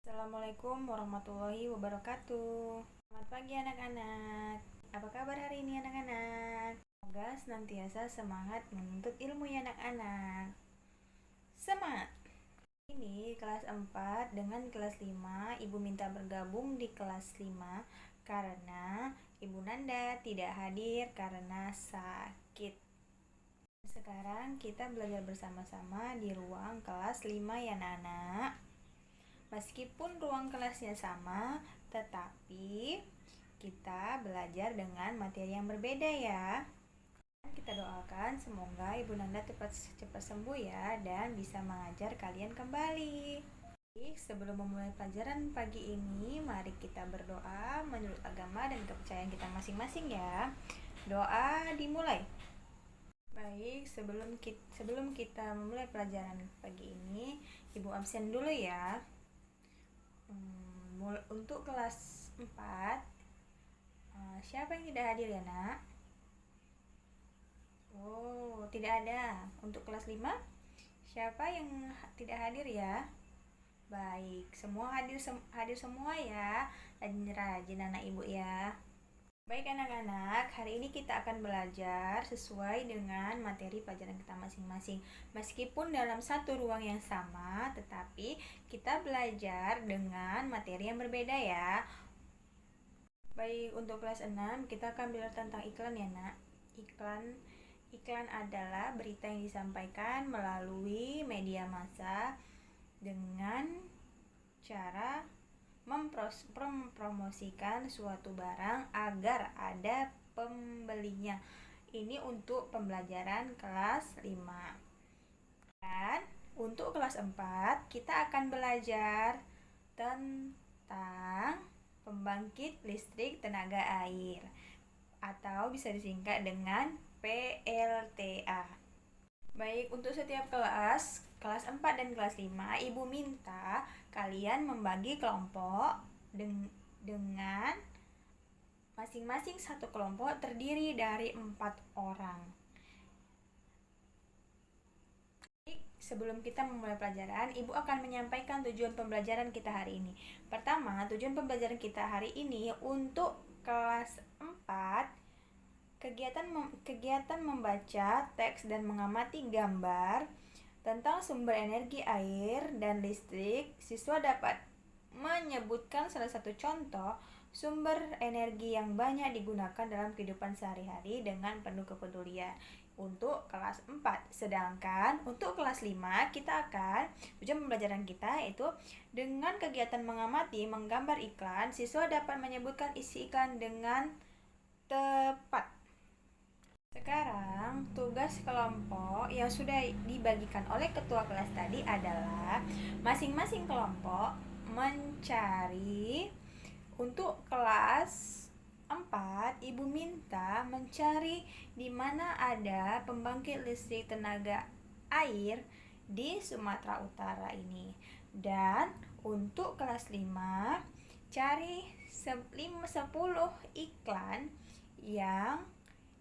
Assalamualaikum warahmatullahi wabarakatuh. Selamat pagi anak-anak. Apa kabar hari ini anak-anak? Semoga senantiasa semangat menuntut ilmu ya anak-anak. Semangat! Ini kelas 4 dengan kelas 5. Ibu minta bergabung di kelas 5 karena Ibu Nanda tidak hadir karena sakit. Sekarang kita belajar bersama-sama di ruang kelas 5 ya anak-anak. Meskipun ruang kelasnya sama, tetapi kita belajar dengan materi yang berbeda ya. Kita doakan semoga Ibu Nanda cepat sembuh ya dan bisa mengajar kalian kembali. Baik, sebelum memulai pelajaran pagi ini, mari kita berdoa menurut agama dan kepercayaan kita masing-masing ya. Doa dimulai. Baik, sebelum kita memulai pelajaran pagi ini, Ibu absen dulu ya. Untuk kelas 4, siapa yang tidak hadir ya nak? Oh, tidak ada. Untuk kelas 5, siapa yang tidak hadir ya? Baik, semua hadir semua ya. Rajin anak ibu ya. Baik anak-anak, hari ini kita akan belajar sesuai dengan materi pelajaran kita masing-masing. Meskipun dalam satu ruang yang sama, tetapi kita belajar dengan materi yang berbeda ya. Baik, untuk kelas 6 kita akan belajar tentang iklan ya nak. Iklan adalah berita yang disampaikan melalui media massa dengan cara mempromosikan suatu barang agar ada pembelinya. Ini untuk pembelajaran kelas 5. Dan untuk kelas 4 kita akan belajar tentang pembangkit listrik tenaga air atau bisa disingkat dengan PLTA. Baik, untuk setiap kelas 4 dan kelas 5, Ibu minta kalian membagi kelompok dengan masing-masing satu kelompok terdiri dari 4 orang. Baik, sebelum kita memulai pelajaran, Ibu akan menyampaikan tujuan pembelajaran kita hari ini. Pertama, tujuan pembelajaran kita hari ini untuk kelas 4, kegiatan membaca teks dan mengamati gambar tentang sumber energi air dan listrik. Siswa dapat menyebutkan salah satu contoh sumber energi yang banyak digunakan dalam kehidupan sehari-hari dengan penuh kepedulian untuk kelas 4. Sedangkan untuk kelas 5 tujuan pembelajaran kita yaitu dengan kegiatan mengamati, menggambar iklan, siswa dapat menyebutkan isi iklan dengan tepat. Sekarang, tugas kelompok yang sudah dibagikan oleh ketua kelas tadi adalah masing-masing kelompok mencari. Untuk kelas 4, Ibu minta mencari di mana ada pembangkit listrik tenaga air di Sumatera Utara ini. Dan untuk kelas 5, cari 10 iklan yang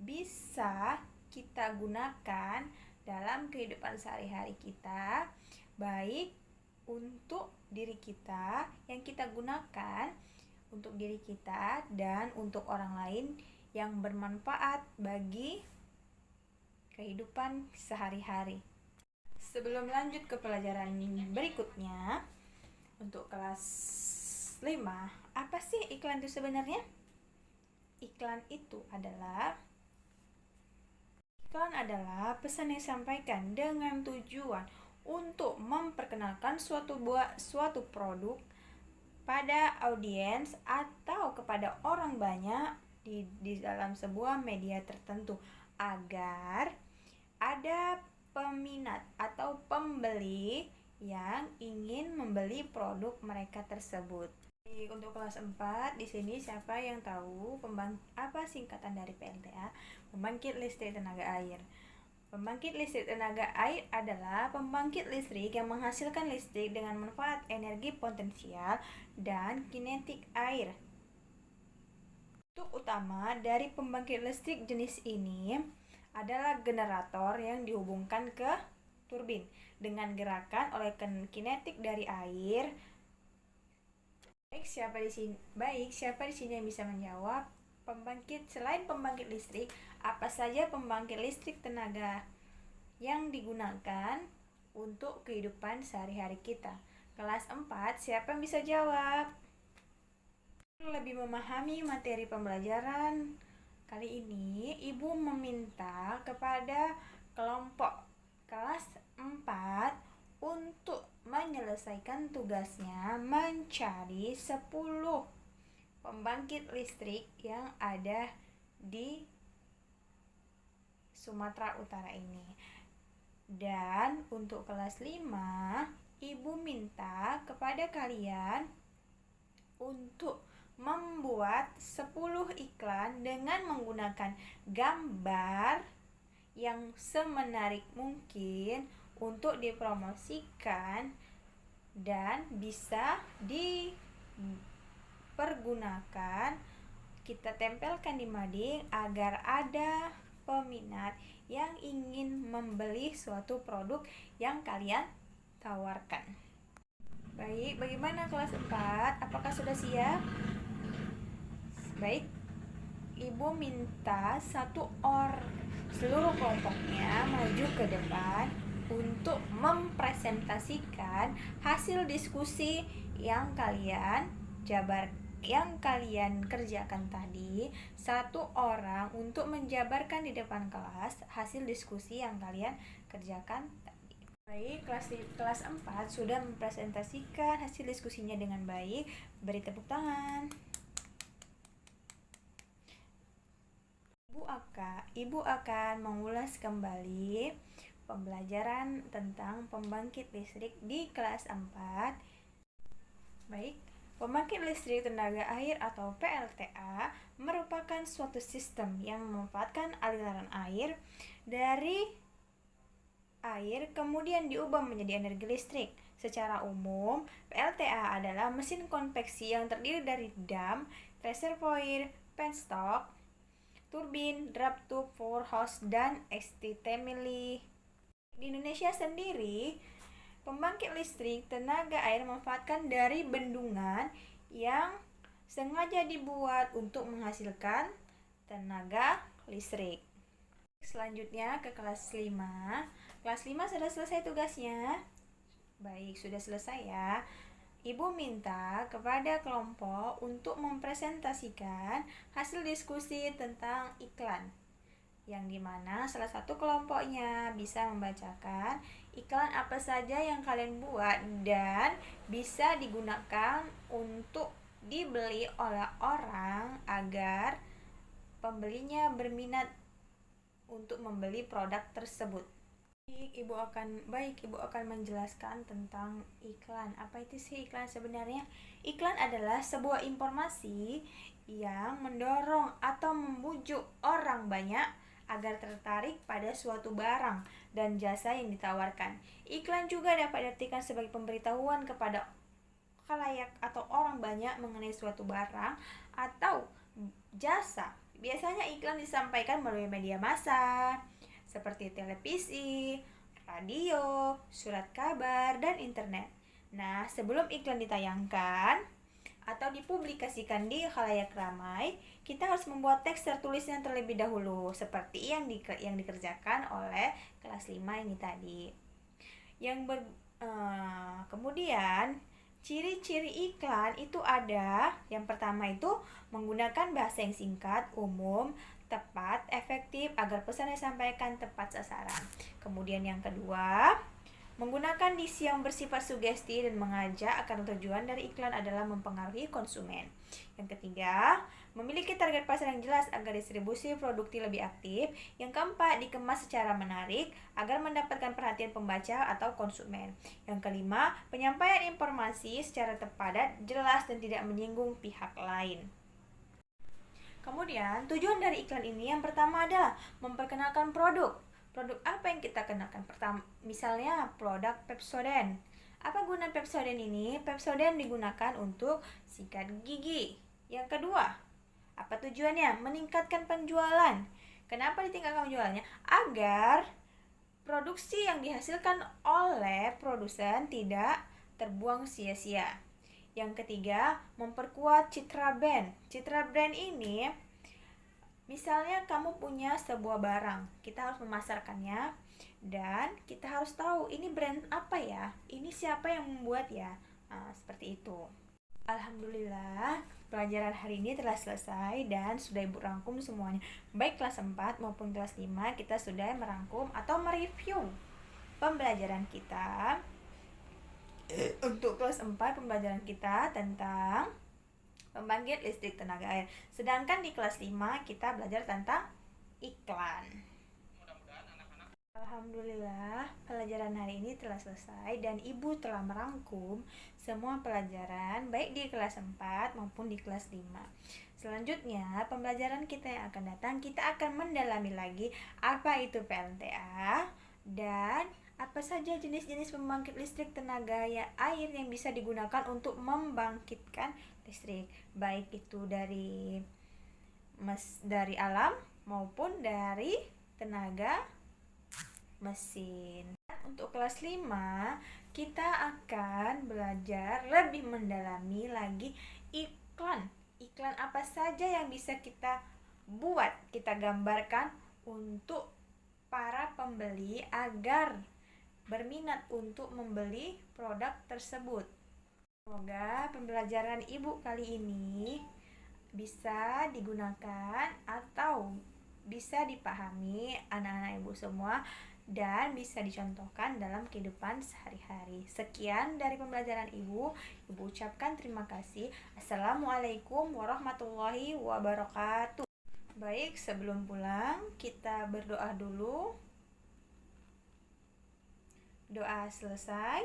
bisa kita gunakan dalam kehidupan sehari-hari kita, baik untuk diri kita yang kita gunakan untuk diri kita dan untuk orang lain yang bermanfaat bagi kehidupan sehari-hari. Sebelum lanjut ke pelajaran berikutnya, untuk kelas 5, apa sih iklan itu sebenarnya? Iklan adalah pesan yang disampaikan dengan tujuan untuk memperkenalkan suatu produk pada audiens atau kepada orang banyak di dalam sebuah media tertentu agar ada peminat atau pembeli yang ingin membeli produk mereka tersebut. Untuk kelas 4, di sini siapa yang tahu apa singkatan dari PLTA? Pembangkit listrik tenaga air. Pembangkit listrik tenaga air adalah pembangkit listrik yang menghasilkan listrik dengan manfaat energi potensial dan kinetik air. Untuk utama dari pembangkit listrik jenis ini adalah generator yang dihubungkan ke turbin dengan gerakan oleh kinetik dari air Siapa di sini yang bisa menjawab? Selain pembangkit listrik, apa saja pembangkit listrik tenaga yang digunakan untuk kehidupan sehari-hari kita? Kelas 4, siapa yang bisa jawab? Lebih memahami materi pembelajaran kali ini, Ibu meminta kepada kelompok kelas 4 untuk menyelesaikan tugasnya mencari 10 pembangkit listrik yang ada di Sumatera Utara ini. Dan untuk kelas 5, Ibu minta kepada kalian untuk membuat 10 iklan dengan menggunakan gambar yang semenarik mungkin untuk dipromosikan dan bisa dipergunakan, kita tempelkan di mading agar ada peminat yang ingin membeli suatu produk yang kalian tawarkan. Baik, bagaimana kelas 4? Apakah sudah siap? Baik, Ibu minta seluruh kelompoknya maju ke depan untuk mempresentasikan hasil diskusi yang kalian kerjakan tadi. Satu orang untuk menjabarkan di depan kelas hasil diskusi yang kalian kerjakan tadi. Baik, kelas 4 sudah mempresentasikan hasil diskusinya dengan baik. Beri tepuk tangan. Ibu akan mengulas kembali pembelajaran tentang pembangkit listrik di kelas 4. Baik, pembangkit listrik tenaga air atau PLTA merupakan suatu sistem yang memanfaatkan aliran air dari air kemudian diubah menjadi energi listrik. Secara umum, PLTA adalah mesin konveksi yang terdiri dari dam, reservoir, penstock, turbin, drap tube, power hose, dan STT-mili. Di Indonesia sendiri, pembangkit listrik tenaga air memanfaatkan dari bendungan yang sengaja dibuat untuk menghasilkan tenaga listrik. Selanjutnya ke kelas 5. Kelas 5 sudah selesai tugasnya? Baik, sudah selesai ya. Ibu minta kepada kelompok untuk mempresentasikan hasil diskusi tentang iklan, yang dimana salah satu kelompoknya bisa membacakan iklan apa saja yang kalian buat dan bisa digunakan untuk dibeli oleh orang agar pembelinya berminat untuk membeli produk tersebut. Ibu akan menjelaskan tentang iklan. Apa itu sih iklan sebenarnya? Iklan adalah sebuah informasi yang mendorong atau membujuk orang banyak agar tertarik pada suatu barang dan jasa yang ditawarkan. Iklan juga dapat diartikan sebagai pemberitahuan kepada khalayak atau orang banyak mengenai suatu barang atau jasa. Biasanya iklan disampaikan melalui media massa seperti televisi, radio, surat kabar, dan internet. Nah, sebelum iklan ditayangkan atau dipublikasikan di khalayak ramai, kita harus membuat teks tertulisnya terlebih dahulu, seperti yang dikerjakan oleh kelas 5 ini tadi. Kemudian, ciri-ciri iklan itu ada. Yang pertama itu menggunakan bahasa yang singkat, umum, tepat, efektif agar pesan yang disampaikan tepat sasaran. Kemudian yang kedua, menggunakan diksi yang bersifat sugesti dan mengajak akan tujuan dari iklan adalah mempengaruhi konsumen. Yang ketiga, memiliki target pasar yang jelas agar distribusi produknya lebih aktif. Yang keempat, dikemas secara menarik agar mendapatkan perhatian pembaca atau konsumen. Yang kelima, penyampaian informasi secara tepat, jelas dan tidak menyinggung pihak lain. Kemudian, tujuan dari iklan ini yang pertama adalah memperkenalkan produk. Produk apa yang kita kenalkan? Misalnya produk Pepsodent. Apa guna Pepsodent ini? Pepsodent digunakan untuk sikat gigi. Yang kedua, apa tujuannya? Meningkatkan penjualan. Kenapa ditingkatkan penjualannya? Agar produksi yang dihasilkan oleh produsen tidak terbuang sia-sia. Yang ketiga, memperkuat citra brand. Citra brand ini, misalnya kamu punya sebuah barang, kita harus memasarkannya dan kita harus tahu ini brand apa ya, ini siapa yang membuat ya. Nah, seperti itu. Alhamdulillah, pelajaran hari ini telah selesai dan sudah Ibu rangkum semuanya. Baik kelas 4 maupun kelas 5 kita sudah merangkum atau mereview pembelajaran kita. Untuk kelas 4 pembelajaran kita tentang pembangkit listrik tenaga air. Sedangkan di kelas 5 kita belajar tentang iklan. Alhamdulillah, pelajaran hari ini telah selesai dan Ibu telah merangkum semua pelajaran baik di kelas 4 maupun di kelas 5. Selanjutnya, pembelajaran kita yang akan datang, kita akan mendalami lagi apa itu PLTA dan apa saja jenis-jenis pembangkit listrik tenaga air yang bisa digunakan untuk membangkitkan listrik, baik itu dari alam maupun dari tenaga mesin. Untuk kelas 5 kita akan belajar lebih mendalami lagi iklan. Iklan apa saja yang bisa kita buat, kita gambarkan untuk para pembeli agar berminat untuk membeli produk tersebut. Semoga pembelajaran Ibu kali ini bisa digunakan atau bisa dipahami anak-anak Ibu semua dan bisa dicontohkan dalam kehidupan sehari-hari. Sekian dari pembelajaran Ibu. Ibu ucapkan terima kasih. Assalamualaikum warahmatullahi wabarakatuh. Baik, sebelum pulang kita berdoa dulu. Doa selesai.